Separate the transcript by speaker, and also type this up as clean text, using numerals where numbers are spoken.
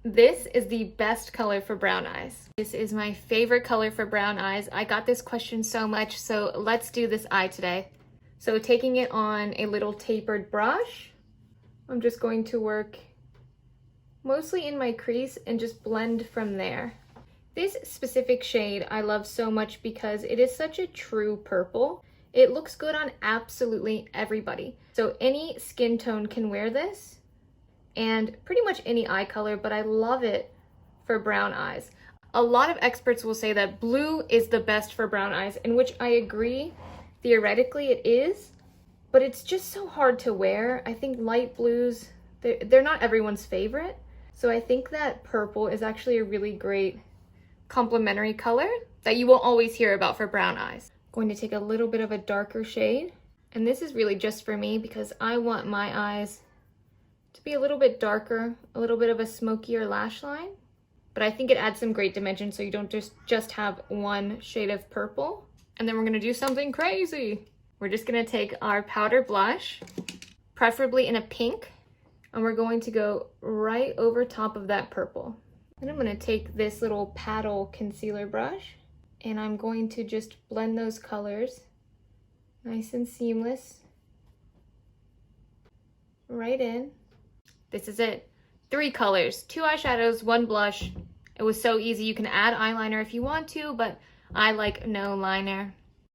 Speaker 1: This is the best color for brown eyes. This is my favorite color for brown eyes. I got this question so much, so let's do this eye today. So taking it on a little tapered brush, I'm just going to work mostly in my crease and just blend from there. This specific shade I love so much because it is such a true purple. It looks good on absolutely everybody. So any skin tone can wear this, and pretty much any eye color, but I love it for brown eyes. A lot of experts will say that blue is the best for brown eyes, in which I agree. Theoretically it is, but it's just so hard to wear. I think light blues, they're not everyone's favorite. So I think that purple is actually a really great complementary color that you won't always hear about for brown eyes. I'm going to take a little bit of a darker shade, and this is really just for me because I want my eyes to be a little bit darker, a little bit of a smokier lash line, but I think it adds some great dimension so you don't just have one shade of purple. And then we're gonna do something crazy. We're just gonna take our powder blush, preferably in a pink, and we're going to go right over top of that purple. And I'm gonna take this little paddle concealer brush, and I'm going to just blend those colors nice and seamless right in. This is it. 3 colors, 2 eyeshadows, 1 blush. It was so easy. You can add eyeliner if you want to, but I like no liner.